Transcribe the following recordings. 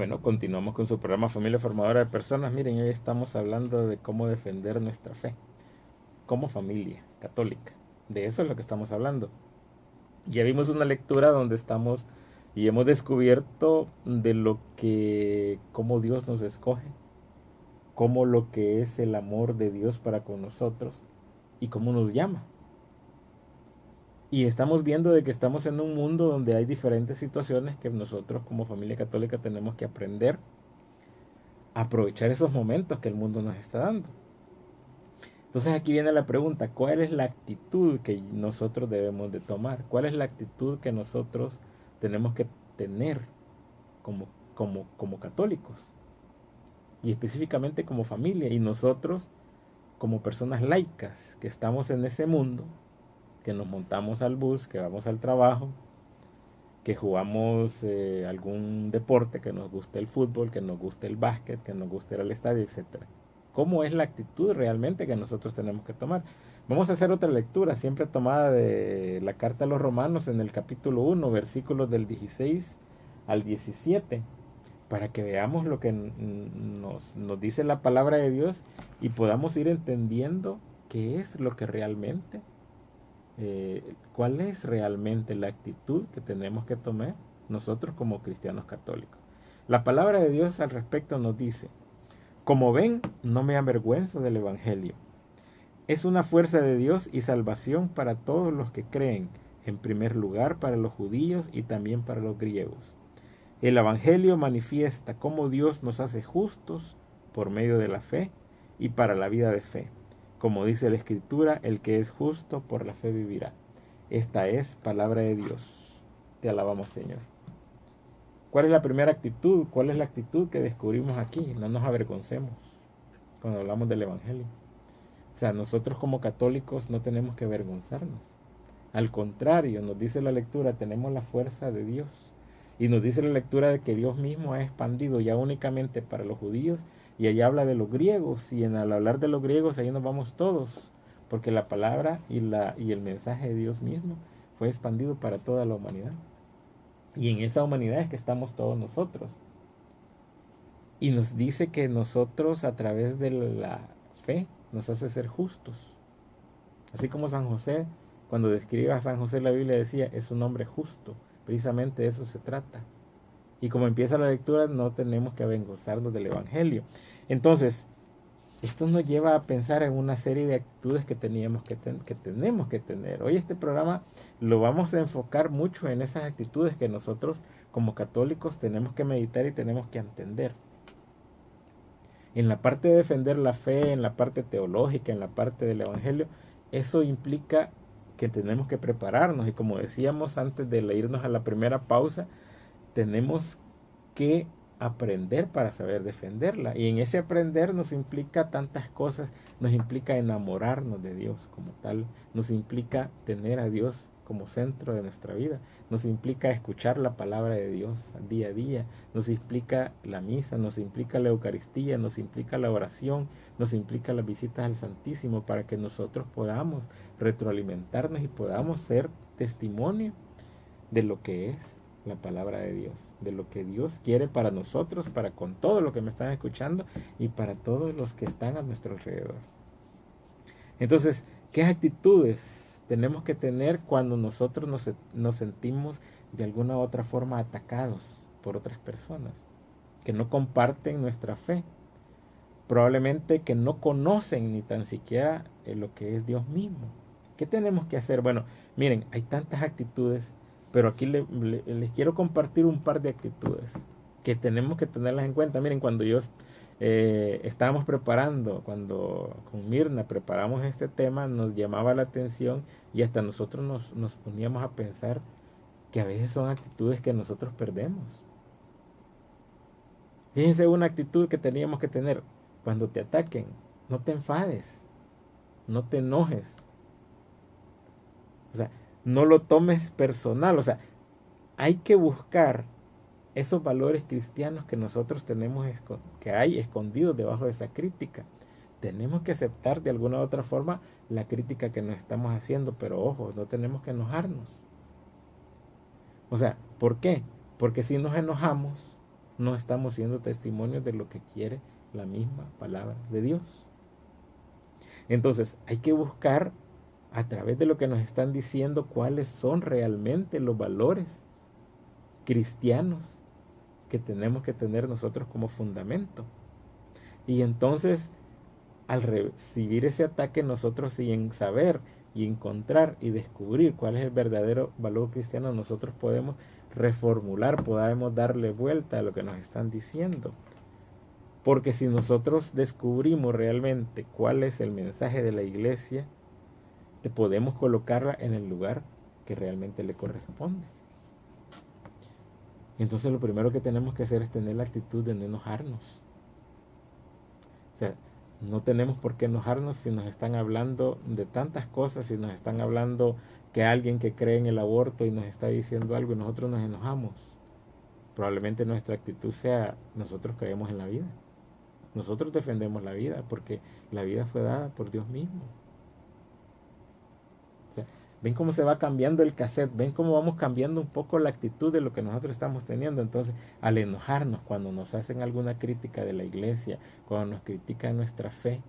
Bueno, continuamos con su programa Familia Formadora de Personas. Miren, hoy estamos hablando de cómo defender nuestra fe como familia católica. De eso es lo que estamos hablando. Ya vimos una lectura donde estamos y hemos descubierto de lo que, cómo Dios nos escoge, cómo lo que es el amor de Dios para con nosotros y cómo nos llama. Y estamos viendo de que estamos en un mundo donde hay diferentes situaciones que nosotros como familia católica tenemos que aprender a aprovechar esos momentos que el mundo nos está dando. Entonces aquí viene la pregunta, ¿cuál es la actitud que nosotros debemos de tomar? ¿Cuál es la actitud que nosotros tenemos que tener como católicos? Y específicamente como familia y nosotros como personas laicas que estamos en ese mundo, que nos montamos al bus, que vamos al trabajo, que jugamos algún deporte, que nos guste el fútbol, que nos guste el básquet, que nos guste ir al estadio, etcétera. ¿Cómo es la actitud realmente que nosotros tenemos que tomar? Vamos a hacer otra lectura, siempre tomada de la carta a los Romanos en el capítulo 1, versículos del 16 al 17, para que veamos lo que nos dice la palabra de Dios y podamos ir entendiendo qué es lo que realmente cuál es realmente la actitud que tenemos que tomar nosotros como cristianos católicos. La palabra de Dios al respecto nos dice, como ven, no me avergüenzo del Evangelio. Es una fuerza de Dios y salvación para todos los que creen, en primer lugar para los judíos y también para los griegos. El Evangelio manifiesta cómo Dios nos hace justos por medio de la fe y para la vida de fe. Como dice la Escritura, el que es justo por la fe vivirá. Esta es palabra de Dios. Te alabamos, Señor. ¿Cuál es la primera actitud? ¿Cuál es la actitud que descubrimos aquí? No nos avergoncemos cuando hablamos del Evangelio. O sea, nosotros como católicos no tenemos que avergonzarnos. Al contrario, nos dice la lectura, tenemos la fuerza de Dios. Y nos dice la lectura de que Dios mismo ha expandido ya únicamente para los judíos y allá habla de los griegos. Y al hablar de los griegos ahí nos vamos todos, porque la palabra y el mensaje de Dios mismo fue expandido para toda la humanidad. Y en esa humanidad es que estamos todos nosotros. Y nos dice que nosotros a través de la fe nos hace ser justos. Así como San José, cuando describe a San José la Biblia decía, es un hombre justo. Precisamente de eso se trata. Y como empieza la lectura, no tenemos que avergonzarnos del Evangelio. Entonces, esto nos lleva a pensar en una serie de actitudes que tenemos que tener. Hoy este programa lo vamos a enfocar mucho en esas actitudes que nosotros como católicos tenemos que meditar y tenemos que entender. En la parte de defender la fe, en la parte teológica, en la parte del Evangelio, eso implica que tenemos que prepararnos y como decíamos antes de irnos a la primera pausa, tenemos que aprender para saber defenderla. Y en ese aprender nos implica tantas cosas, nos implica enamorarnos de Dios como tal, nos implica tener a Dios como centro de nuestra vida, nos implica escuchar la palabra de Dios día a día, nos implica la misa, nos implica la Eucaristía, nos implica la oración, nos implica las visitas al Santísimo para que nosotros podamos retroalimentarnos y podamos ser testimonio de lo que es la palabra de Dios, de lo que Dios quiere para nosotros, para con todo lo que me están escuchando y para todos los que están a nuestro alrededor. Entonces, ¿qué actitudes tenemos que tener cuando nosotros nos sentimos de alguna u otra forma atacados por otras personas que no comparten nuestra fe? Probablemente que no conocen ni tan siquiera lo que es Dios mismo. ¿Qué tenemos que hacer? Bueno, miren, hay tantas actitudes, pero aquí les quiero compartir un par de actitudes que tenemos que tenerlas en cuenta. Miren, cuando yo estábamos preparando, cuando con Mirna preparamos este tema, nos llamaba la atención y hasta nosotros nos poníamos a pensar que a veces son actitudes que nosotros perdemos. Fíjense una actitud que teníamos que tener cuando te ataquen. No te enfades, no te enojes. O sea, no lo tomes personal. O sea, hay que buscar esos valores cristianos que nosotros tenemos, que hay escondidos debajo de esa crítica. Tenemos que aceptar de alguna u otra forma la crítica que nos estamos haciendo, pero ojo, no tenemos que enojarnos. O sea, ¿por qué? Porque si nos enojamos, no estamos siendo testimonios de lo que quiere la misma palabra de Dios. Entonces hay que buscar a través de lo que nos están diciendo cuáles son realmente los valores cristianos que tenemos que tener nosotros como fundamento. Y entonces, al recibir ese ataque, nosotros sin saber y encontrar y descubrir cuál es el verdadero valor cristiano, nosotros podemos reformular, podemos darle vuelta a lo que nos están diciendo. Porque si nosotros descubrimos realmente cuál es el mensaje de la iglesia, podemos colocarla en el lugar que realmente le corresponde. Entonces lo primero que tenemos que hacer es tener la actitud de no enojarnos. O sea, no tenemos por qué enojarnos si nos están hablando de tantas cosas, si nos están hablando que alguien que cree en el aborto y nos está diciendo algo y nosotros nos enojamos. Probablemente nuestra actitud sea: nosotros creemos en la vida. Nosotros defendemos la vida porque la vida fue dada por Dios mismo. O sea, ven cómo se va cambiando el cassette, ven cómo vamos cambiando un poco la actitud de lo que nosotros estamos teniendo. Entonces, al enojarnos cuando nos hacen alguna crítica de la iglesia, cuando nos critican nuestra fe,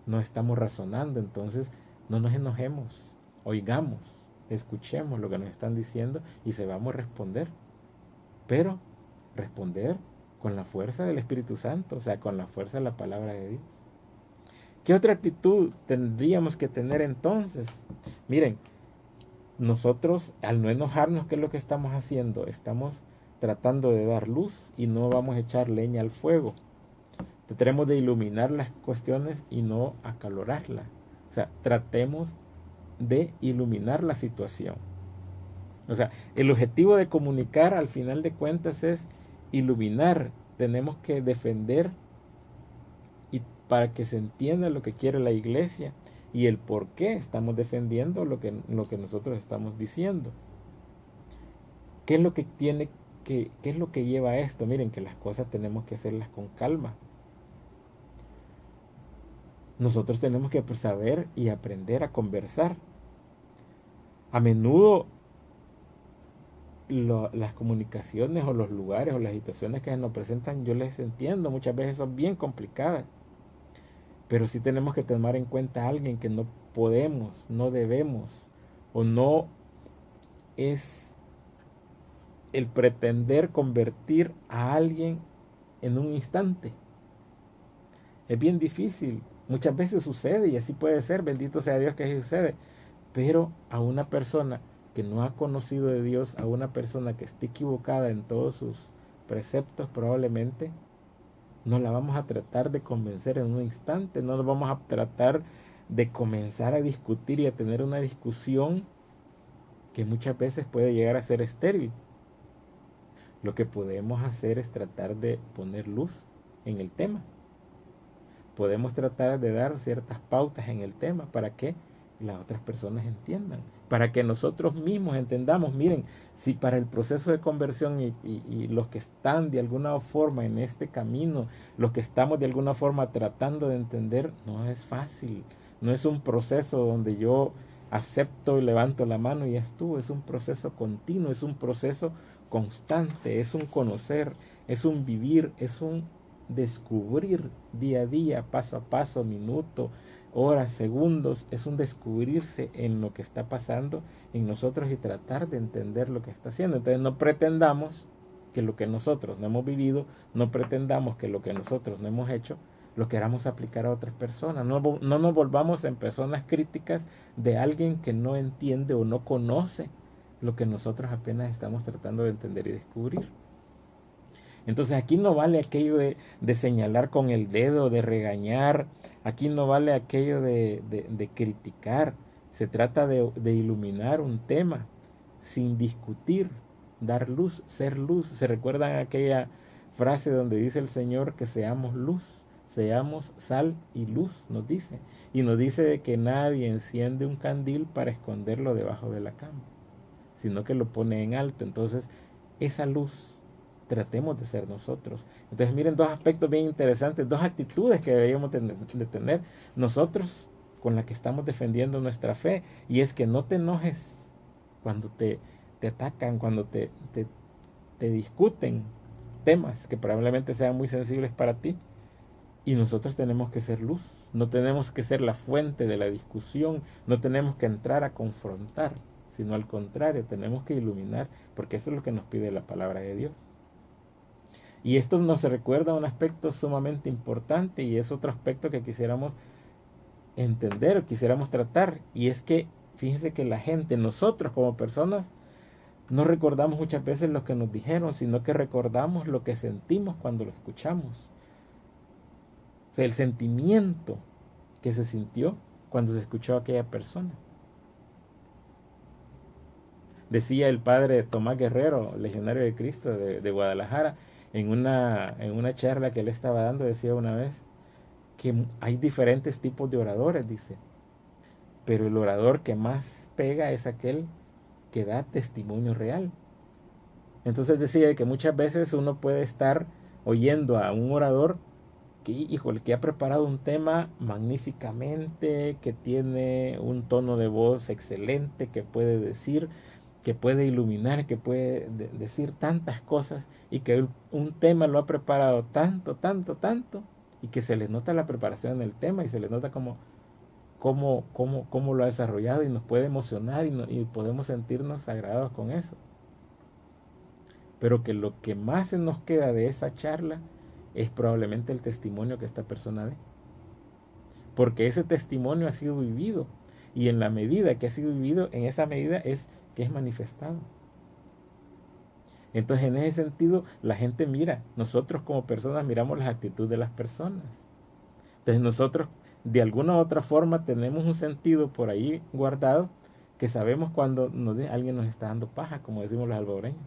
no estamos razonando. Entonces, no nos enojemos, oigamos, escuchemos lo que nos están diciendo y sepamos responder. Pero responder con la fuerza del Espíritu Santo, o sea, con la fuerza de la palabra de Dios. ¿Qué otra actitud tendríamos que tener entonces? Miren, nosotros al no enojarnos, ¿qué es lo que estamos haciendo? Estamos tratando de dar luz y no vamos a echar leña al fuego. Tratemos de iluminar las cuestiones y no acalorarlas. O sea, tratemos de iluminar la situación. O sea, el objetivo de comunicar al final de cuentas es iluminar. Tenemos que defender y para que se entienda lo que quiere la iglesia y el por qué estamos defendiendo lo que nosotros estamos diciendo. ¿Qué es lo que tiene qué es lo que lleva a esto? Miren, que las cosas tenemos que hacerlas con calma. Nosotros tenemos que saber y aprender a conversar. A menudo las comunicaciones o los lugares o las situaciones que se nos presentan, yo les entiendo, muchas veces son bien complicadas, pero sí tenemos que tomar en cuenta a alguien que no podemos, no debemos, o no es el pretender convertir a alguien en un instante. Es bien difícil, muchas veces sucede y así puede ser, bendito sea Dios que así sucede, pero a una persona que no ha conocido de Dios, a una persona que esté equivocada en todos sus preceptos, probablemente no la vamos a tratar de convencer en un instante, no la vamos a tratar de comenzar a discutir y a tener una discusión que muchas veces puede llegar a ser estéril. Lo que podemos hacer es tratar de poner luz en el tema. Podemos tratar de dar ciertas pautas en el tema para que las otras personas entiendan, para que nosotros mismos entendamos. Miren, si para el proceso de conversión y los que están de alguna forma en este camino, los que estamos de alguna forma tratando de entender, no es fácil, no es un proceso donde yo acepto y levanto la mano y ya estuvo, es un proceso continuo, es un proceso constante, es un conocer, es un vivir, es un descubrir día a día, paso a paso, minuto, horas, segundos. Es un descubrirse en lo que está pasando en nosotros y tratar de entender lo que está haciendo. Entonces no pretendamos que lo que nosotros no hemos vivido, no pretendamos que lo que nosotros no hemos hecho lo queramos aplicar a otras personas. No nos volvamos en personas críticas de alguien que no entiende o no conoce lo que nosotros apenas estamos tratando de entender y descubrir. Entonces aquí no vale aquello de señalar con el dedo, de regañar, aquí no vale aquello de criticar. Se trata de iluminar un tema sin discutir, dar luz, ser luz. ¿Se recuerdan aquella frase donde dice el Señor que seamos luz, seamos sal y luz? Nos dice. Y nos dice de que nadie enciende un candil para esconderlo debajo de la cama, sino que lo pone en alto. Entonces esa luz tratemos de ser nosotros. Entonces miren, dos aspectos bien interesantes, dos actitudes que deberíamos de tener nosotros con la que estamos defendiendo nuestra fe, y es que no te enojes cuando te atacan, cuando te discuten, temas que probablemente sean muy sensibles para ti, y nosotros tenemos que ser luz, no tenemos que ser la fuente de la discusión, no tenemos que entrar a confrontar, sino al contrario, tenemos que iluminar, porque eso es lo que nos pide la palabra de Dios. Y esto nos recuerda un aspecto sumamente importante, y es otro aspecto que quisiéramos entender o quisiéramos tratar, y es que fíjense que la gente, nosotros como personas, no recordamos muchas veces lo que nos dijeron, sino que recordamos lo que sentimos cuando lo escuchamos. O sea, el sentimiento que se sintió cuando se escuchó a aquella persona. Decía el padre Tomás Guerrero, legionario de Cristo de Guadalajara, en una charla que él estaba dando, decía una vez que hay diferentes tipos de oradores, dice, pero el orador que más pega es aquel que da testimonio real. Entonces decía que muchas veces uno puede estar oyendo a un orador que, híjole, que ha preparado un tema magníficamente, que tiene un tono de voz excelente, que puede decir, que puede iluminar, que puede decir tantas cosas, y que un tema lo ha preparado tanto, tanto, tanto, y que se le nota la preparación en el tema y se le nota cómo lo ha desarrollado, y nos puede emocionar, y podemos sentirnos agradados con eso. Pero que lo que más se nos queda de esa charla es probablemente el testimonio que esta persona dé. Porque ese testimonio ha sido vivido. Y en la medida que ha sido vivido, en esa medida es que es manifestado. Entonces, en ese sentido, la gente mira, nosotros como personas miramos las actitudes de las personas. Entonces, nosotros de alguna u otra forma tenemos un sentido por ahí guardado, que sabemos cuando alguien nos está dando paja, como decimos los alboreños.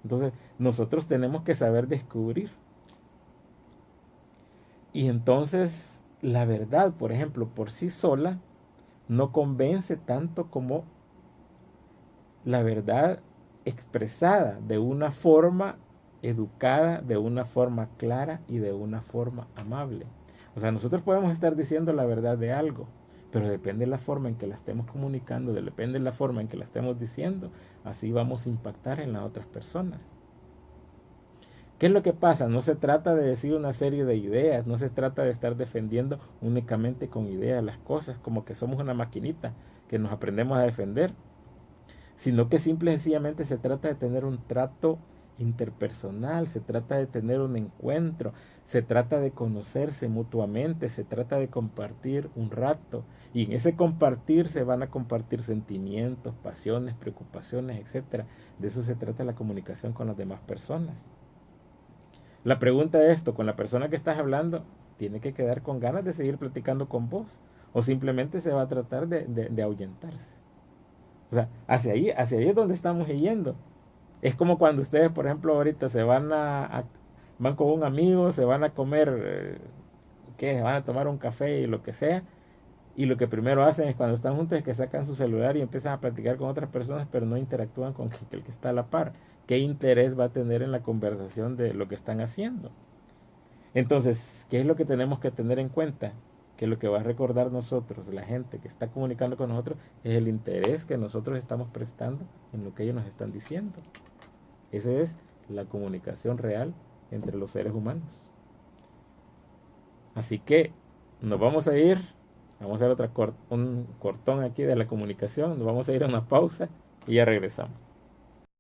Entonces, nosotros tenemos que saber descubrir. Y entonces, la verdad, por ejemplo, por sí sola, no convence tanto como la verdad expresada de una forma educada, de una forma clara y de una forma amable. O sea, nosotros podemos estar diciendo la verdad de algo, pero depende de la forma en que la estemos comunicando, depende de la forma en que la estemos diciendo, así vamos a impactar en las otras personas. ¿Qué es lo que pasa? No se trata de decir una serie de ideas, no se trata de estar defendiendo únicamente con ideas las cosas, como que somos una maquinita que nos aprendemos a defender, sino que simple y sencillamente se trata de tener un trato interpersonal, se trata de tener un encuentro, se trata de conocerse mutuamente, se trata de compartir un rato, y en ese compartir se van a compartir sentimientos, pasiones, preocupaciones, etcétera. De eso se trata la comunicación con las demás personas. La pregunta es esto, con la persona que estás hablando, ¿tiene que quedar con ganas de seguir platicando con vos? ¿O simplemente se va a tratar de ahuyentarse? O sea, hacia ahí es donde estamos yendo. Es como cuando ustedes, por ejemplo, ahorita se van con un amigo, se van a comer, ¿qué? Se van a tomar un café y lo que sea. Y lo que primero hacen es cuando están juntos es que sacan su celular y empiezan a platicar con otras personas, pero no interactúan con el que está a la par. ¿Qué interés va a tener en la conversación de lo que están haciendo? Entonces, ¿qué es lo que tenemos que tener en cuenta? Que lo que va a recordar nosotros, la gente que está comunicando con nosotros, es el interés que nosotros estamos prestando en lo que ellos nos están diciendo. Esa es la comunicación real entre los seres humanos. Así que nos vamos a ir, vamos a hacer un cortón aquí de la comunicación, nos vamos a ir a una pausa y ya regresamos.